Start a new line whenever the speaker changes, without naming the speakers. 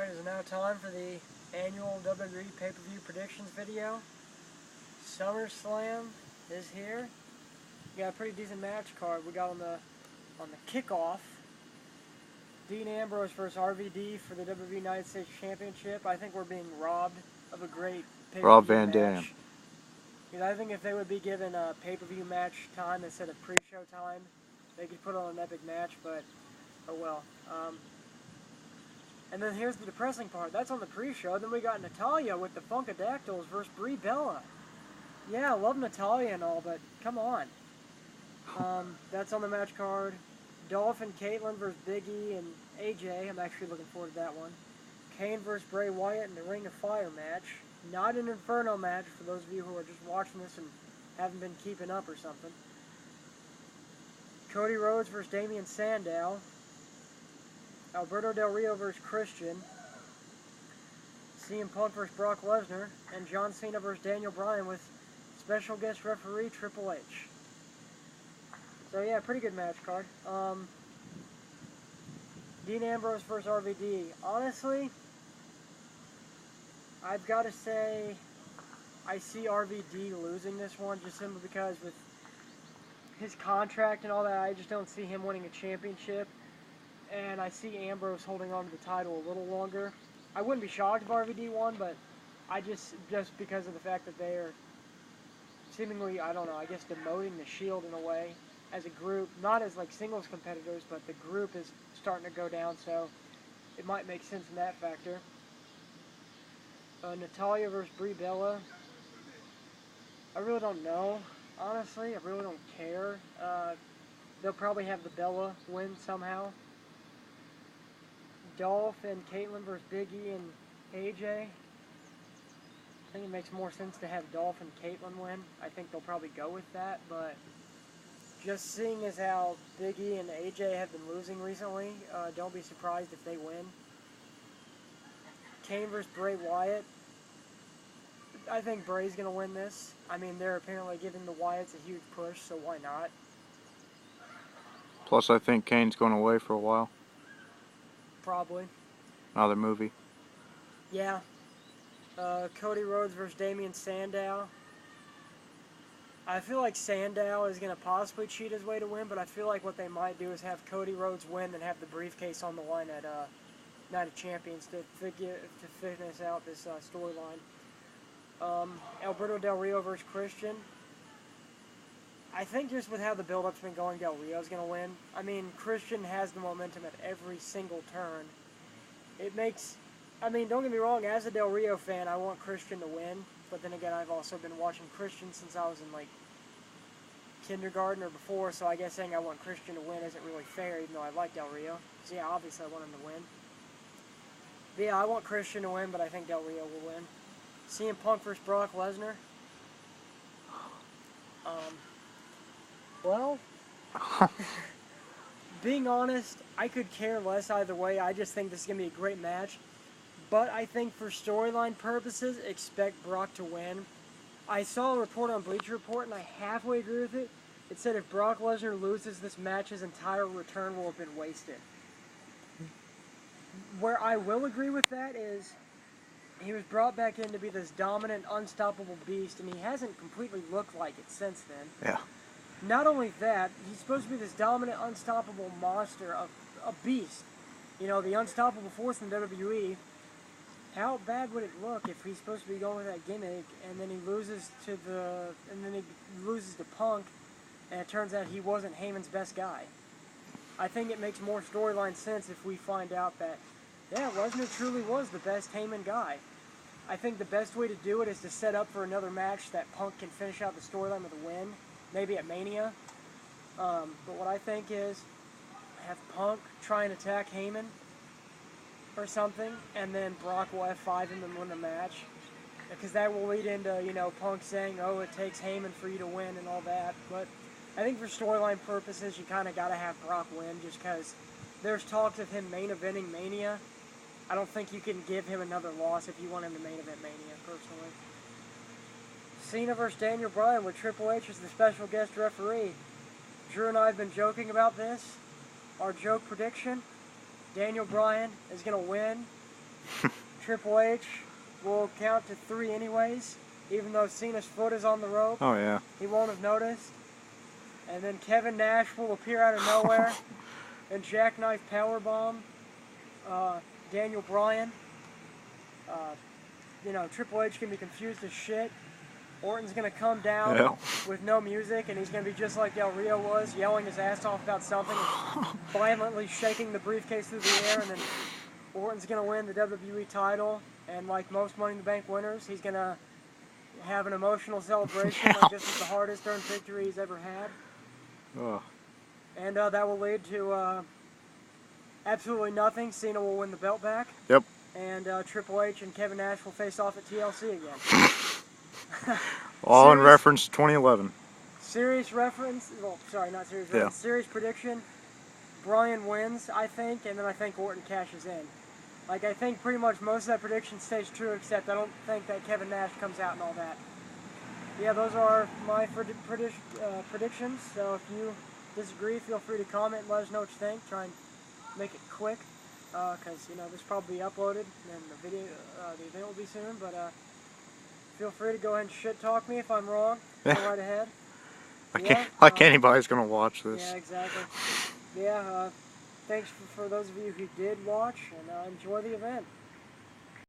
Alright, it is now time for the annual WWE pay-per-view predictions video. Summerslam is here. We got a pretty decent match card. We got on the kickoff, Dean Ambrose versus RVD for the WWE United States Championship. I think we're being robbed of a great pay-per-view
Rob Van
match.
Dam.
Because I think if they would be given a pay-per-view match time instead of pre-show time, they could put on an epic match, but oh well. And then here's the depressing part. That's on the pre-show. Then we got Natalya with the Funkadactyls versus Brie Bella. Yeah, I love Natalya and all, but come on. That's on the match card. Dolph and Caitlyn versus Big E and AJ. I'm actually looking forward to that one. Kane versus Bray Wyatt in the Ring of Fire match. Not an Inferno match for those of you who are just watching this and haven't been keeping up or something. Cody Rhodes versus Damian Sandow. Alberto Del Rio versus Christian. CM Punk versus Brock Lesnar. And John Cena versus Daniel Bryan with special guest referee Triple H. So yeah, pretty good match card. Dean Ambrose versus RVD. Honestly, I've got to say I see RVD losing this one just simply because with his contract and all that, I just don't see him winning a championship. And I see Ambrose holding on to the title a little longer. I wouldn't be shocked if RVD won, but I just because of the fact that they are seemingly, I don't know, I guess demoting the Shield in a way as a group, not as like singles competitors, but the group is starting to go down, so it might make sense in that factor. Natalya versus Brie Bella. I really don't know, honestly. I really don't care. They'll probably have the Bella win somehow. Dolph and Caitlyn versus Big E and AJ. I think it makes more sense to have Dolph and Caitlyn win. I think they'll probably go with that, but just seeing as how Big E and AJ have been losing recently, don't be surprised if they win. Kane versus Bray Wyatt. I think Bray's going to win this. I mean, they're apparently giving the Wyatts a huge push, so why not?
Plus, I think Kane's going away for a while.
Probably.
Another movie.
Yeah. Cody Rhodes versus Damian Sandow. I feel like Sandow is going to possibly cheat his way to win, but I feel like what they might do is have Cody Rhodes win and have the briefcase on the line at Night of Champions to finish out this storyline. Alberto Del Rio versus Christian. I think just with how the build-up's been going, Del Rio's going to win. I mean, Christian has the momentum at every single turn. It makes... I mean, don't get me wrong, as a Del Rio fan, I want Christian to win. But then again, I've also been watching Christian since I was in, like, kindergarten or before, so I guess saying I want Christian to win isn't really fair, even though I like Del Rio. So yeah, obviously I want him to win. But yeah, I want Christian to win, but I think Del Rio will win. CM Punk versus Brock Lesnar. Well, being honest, I could care less either way. I just think this is going to be a great match. But I think for storyline purposes, expect Brock to win. I saw a report on Bleacher Report, and I halfway agree with it. It said if Brock Lesnar loses this match, his entire return will have been wasted. Where I will agree with that is he was brought back in to be this dominant, unstoppable beast, and he hasn't completely looked like it since then.
Yeah.
Not only that, he's supposed to be this dominant, unstoppable monster, a beast. You know, the unstoppable force in WWE. How bad would it look if he's supposed to be going with that gimmick, and then he loses to Punk, and it turns out he wasn't Heyman's best guy? I think it makes more storyline sense if we find out that, yeah, Lesnar truly was the best Heyman guy. I think the best way to do it is to set up for another match that Punk can finish out the storyline with a win, maybe at Mania. But what I think is have Punk try and attack Heyman or something, and then Brock will F5 him and win the match. Because that will lead into, you know, Punk saying, oh, it takes Heyman for you to win and all that. But I think for storyline purposes, you kind of got to have Brock win just because there's talks of him main eventing Mania. I don't think you can give him another loss if you want him to main event Mania, personally. Cena versus Daniel Bryan with Triple H as the special guest referee. Drew and I have been joking about this. Our joke prediction, Daniel Bryan is going to win Triple H will count to 3 anyways, even though Cena's foot is on the rope.
Oh, yeah.
He won't have noticed. And then Kevin Nash will appear out of nowhere and jackknife powerbomb Daniel Bryan. Triple H can be confused as shit. Orton's going to come down with no music, and he's going to be just like Del Rio was, yelling his ass off about something, and violently shaking the briefcase through the air, and then Orton's going to win the WWE title, and like most Money in the Bank winners, he's going to have an emotional celebration, like this is the hardest earned victory he's ever had.
Oh.
And that will lead to absolutely nothing. Cena will win the belt back.
Yep.
And Triple H and Kevin Nash will face off at TLC again.
All in reference to 2011.
Serious reference, well, sorry, not serious reference, serious prediction, Bryan wins, I think, and then I think Orton cashes in. Like, I think pretty much most of that prediction stays true, except I don't think that Kevin Nash comes out and all that. Yeah, those are my predictions, so if you disagree, feel free to comment and let us know what you think. Try and make it quick, because, this will probably be uploaded, and the event will be soon, but, feel free to go ahead and shit-talk me if I'm wrong. Go right ahead.
Like anybody's going to watch this.
Yeah, exactly. Yeah, thanks for those of you who did watch, and enjoy the event.